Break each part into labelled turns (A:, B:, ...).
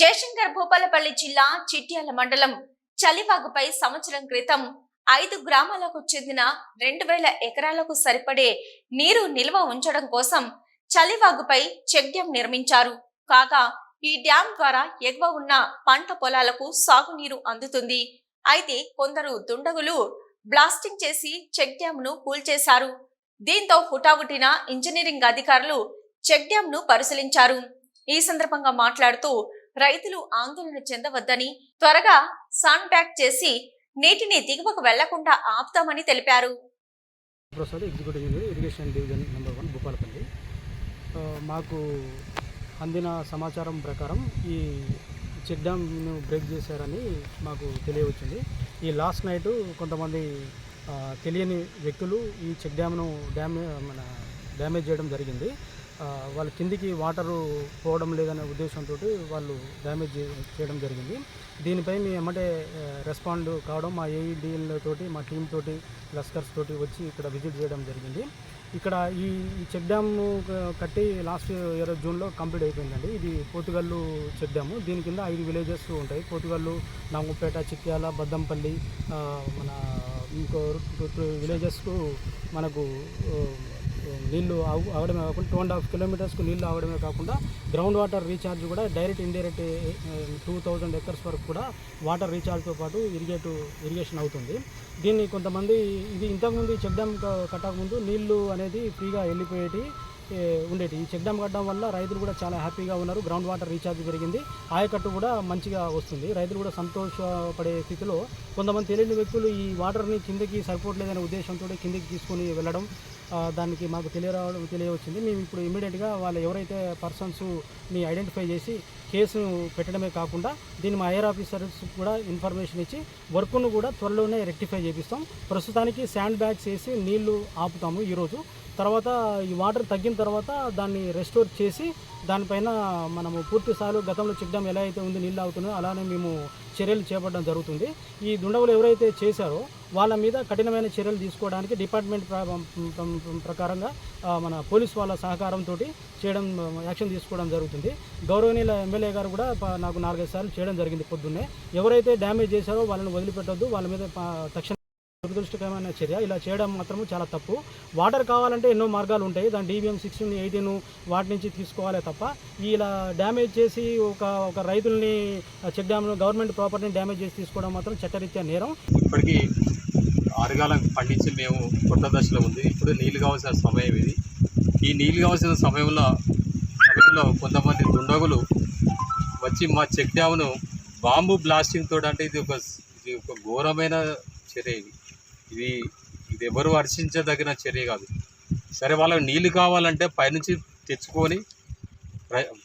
A: జయశంకర్ భూపాలపల్లి జిల్లా చిట్యాల మండలం చలివాగుపై సంవత్సరం క్రితం 5 గ్రామాలకు చెందిన 2000 ఎకరాలకు సరిపడే నీరు నిల్వ ఉంచడం కోసం చలివాగుపై చెక్ డ్యాం నిర్మించారు. కాగా ఈ డ్యాం ద్వారా ఎగువ ఉన్న పంట పొలాలకు సాగునీరు అందుతుంది. అయితే కొందరు దుండగులు బ్లాస్టింగ్ చేసి చెక్ డ్యాంను కూల్చేశారు. దీంతో హుటాహుటిన ఇంజనీరింగ్ అధికారులు చెక్ డ్యాంను పరిశీలించారు. ఈ సందర్భంగా మాట్లాడుతూ రైతులు ఆందోళన చెందవద్దని, త్వరగా సాండ్ బ్యాగ్ చేసి నీటిని దిగువకు వెళ్లకుండా ఆపుతామని తెలిపారు.
B: Prasad, executive engineer, irrigation division number 1 Bhupalpally. మాకు అందిన సమాచారం ప్రకారం ఈ చెక్ డ్యామ్ను బ్రేక్ చేశారని మాకు తెలియవచ్చింది. ఈ లాస్ట్ నైట్ కొంతమంది తెలియని వ్యక్తులు ఈ చెక్ డ్యామ్ను డ్యామేజ్ చేయడం జరిగింది. వాళ్ళ కిందికి వాటరు పోవడం లేదనే ఉద్దేశంతో వాళ్ళు డ్యామేజ్ చేయడం జరిగింది. దీనిపై మేము ఎమ్మటే రెస్పాండ్ కావడం, మా ఏఈడీలతోటి, మా టీం తోటి, లస్కర్స్ తోటి వచ్చి ఇక్కడ విజిట్ చేయడం జరిగింది. ఇక్కడ ఈ చెక్ డ్యామ్ కట్టి లాస్ట్ ఇయర్ జూన్లో కంప్లీట్ అయిపోయిందండి. ఇది పోతుగల్లు చెక్ డ్యాము. దీని కింద 5 విలేజెస్ ఉంటాయి. పోతుగల్లు, నాంగుపేట, చిట్యాల, బద్దంపల్లి, మన ఇంకో 2 విలేజెస్కు మనకు నీళ్లు అవడమే కాకుండా 2.5 కిలోమీటర్స్కు నీళ్లు అవడమే కాకుండా గ్రౌండ్ వాటర్ రీఛార్జ్ కూడా డైరెక్ట్ ఇండైరెక్ట్ 2000 ఎకర్స్ వరకు కూడా వాటర్ రీఛార్జ్తో పాటు ఇరిగేషన్ అవుతుంది. దీన్ని కొంతమంది ఇది ఇంతకుముందు చెక్ డ్యామ్ కట్టకముందు నీళ్లు అనేది ఫ్రీగా వెళ్ళిపోయేటి ఉండేటి. ఈ చెక్ డ్యామ్ కట్టడం వల్ల రైతులు కూడా చాలా హ్యాపీగా ఉన్నారు. గ్రౌండ్ వాటర్ రీఛార్జ్ పెరిగింది, ఆయకట్టు కూడా మంచిగా వస్తుంది. రైతులు కూడా సంతోషపడే స్థితిలో కొంతమంది తెలియని వ్యక్తులు ఈ వాటర్ని కిందకి సరిపోవట్లేదనే ఉద్దేశంతో కిందకి తీసుకొని వెళ్ళడం, దానికి మాకు తెలియవచ్చింది. మేము ఇప్పుడు ఇమీడియట్గా వాళ్ళు ఎవరైతే పర్సన్స్ని ఐడెంటిఫై చేసి కేసు పెట్టడమే కాకుండా దీన్ని మా ఐఆర్ ఆఫీసర్స్ కూడా ఇన్ఫర్మేషన్ ఇచ్చి వర్క్ను కూడా త్వరలోనే రెక్టిఫై చేపిస్తాం. ప్రస్తుతానికి శాండ్ బ్యాగ్స్ వేసి నీళ్లు ఆపుతాము ఈరోజు. తర్వాత ఈ వాటర్ తగ్గిన తర్వాత దాన్ని రెస్టోర్ చేసి దానిపైన మనము పూర్తి స్థాయిలో గతంలో చెక్ డ్యామ్ ఎలా అయితే ఉంది నీళ్ళు ఆగుతుందో అలానే మేము చర్యలు చేపట్టడం జరుగుతుంది. ఈ దుండగులు ఎవరైతే చేశారో వాళ్ళ మీద కఠినమైన చర్యలు తీసుకోవడానికి డిపార్ట్మెంట్ ప్రకారంగా మన పోలీస్ వాళ్ళ సహకారంతో యాక్షన్ తీసుకోవడం జరుగుతుంది. గౌరవనీయుల ఎమ్మెల్యే గారు కూడా నాకు 4-5 సార్లు చేయడం జరిగింది పొద్దున్నే. ఎవరైతే డ్యామేజ్ చేశారో వాళ్ళని వదిలిపెట్టొద్దు, వాళ్ళ మీద తక్షణ దురదృష్టకరమైన చర్య. ఇలా చేయడం మాత్రము చాలా తప్పు. వాటర్ కావాలంటే ఎన్నో మార్గాలు ఉంటాయి. దాని DBM 16, 18 వాటి నుంచి తీసుకోవాలే తప్ప ఇలా డ్యామేజ్ చేసి ఒక రైతుల్ని చెక్ డ్యామ్ను గవర్నమెంట్ ప్రాపర్టీని డ్యామేజ్ చేసి తీసుకోవడం మాత్రం చట్టరీత్యా నేరం.
C: ఇప్పటికీ ఆరుగాలం పండించి మేము కొత్త దశలో ఉంది. ఇప్పుడు నీళ్ళు కావాల్సిన సమయం ఇది. ఈ నీళ్ళు కావాల్సిన సమయంలో కొంతమంది దుండగులు వచ్చి మా చెక్ డ్యామ్ను బాంబు బ్లాస్టింగ్ తోటి, అంటే ఇది ఒక ఘోరమైన చర్య. ఇది ఎవరు హర్షించదగిన చర్య కాదు. సరే, వాళ్ళకి నీళ్ళు కావాలంటే పైనుంచి తెచ్చుకొని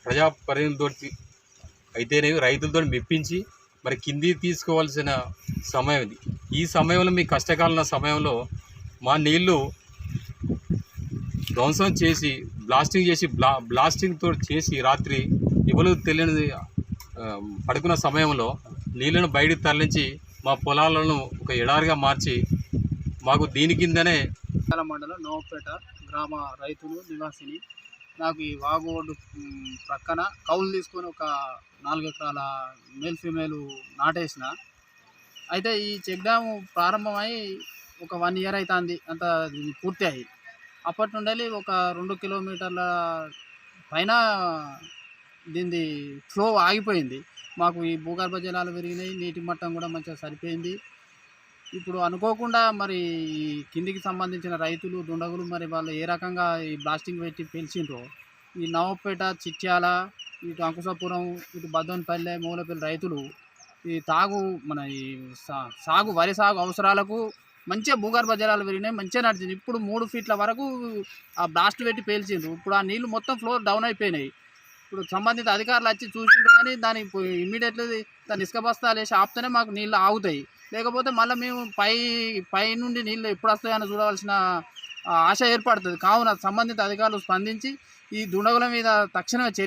C: ప్రజాప్రతినిధులతో అయితేనే రైతులతో మెప్పించి మరి కింది తీసుకోవాల్సిన సమయం ఇది. ఈ సమయంలో మీ కష్టకాల సమయంలో మా నీళ్లు ధ్వంసం చేసి బ్లాస్టింగ్తో చేసి రాత్రి ఎవరు తెలియని పడుకున్న సమయంలో నీళ్లను బయటకు తరలించి మా పొలాలను ఒక ఎడారిగా మార్చి మాకు దీని కిందనే
D: మండలం నవపేట గ్రామ రైతులు నివాసిని. నాకు ఈ వాగు ఒడ్డు ప్రక్కన కౌలు తీసుకొని ఒక 4 ఎకరాల మేల్ ఫీమేల్ నాటేసిన. అయితే ఈ చెక్ డ్యామ్ ప్రారంభమై ఒక 1 ఇయర్ అవుతుంది అంత పూర్తి అయ్యి. అప్పటి నుండి ఒక 2 కిలోమీటర్ల పైన దీన్ని ఫ్లో ఆగిపోయింది. మాకు ఈ భూగర్భ జలాలు పెరిగినాయి, నీటి మట్టం కూడా మంచిగా సరిపోయింది. ఇప్పుడు అనుకోకుండా మరి కిందికి సంబంధించిన రైతులు దుండగులు మరి వాళ్ళు ఏ రకంగా ఈ బ్లాస్టింగ్ పెట్టి పెంచిండ్రో ఈ నవపేట, చిట్యాల, ఇటు అంకుశాపురం, ఇటు బద్దోన్పల్లె, మూలపల్లి రైతులు ఈ వరి సాగు అవసరాలకు మంచిగా భూగర్భ జలాలు పెరిగినాయి, మంచిగా నడిచింది. ఇప్పుడు 3 ఫీట్ల వరకు ఆ బ్లాస్ట్ పెట్టి పేల్చిండ్రు. ఇప్పుడు ఆ నీళ్లు మొత్తం ఫ్లోర్ డౌన్ అయిపోయినాయి. ఇప్పుడు సంబంధిత అధికారులు వచ్చి చూసిండ్రు, కానీ దాన్ని ఇమ్మీడియట్లీ దాన్ని ఇసుక బస్తాలు వేసి ఆపితేనే మాకు నీళ్ళు ఆగుతాయి. లేకపోతే మళ్ళీ మేము పై నుండి నీళ్ళు ఎప్పుడు వస్తాయని చూడవలసిన ఆశ ఏర్పడుతుంది. కావున సంబంధిత అధికారులు స్పందించి ఈ దుండగుల మీద తక్షణమే చర్య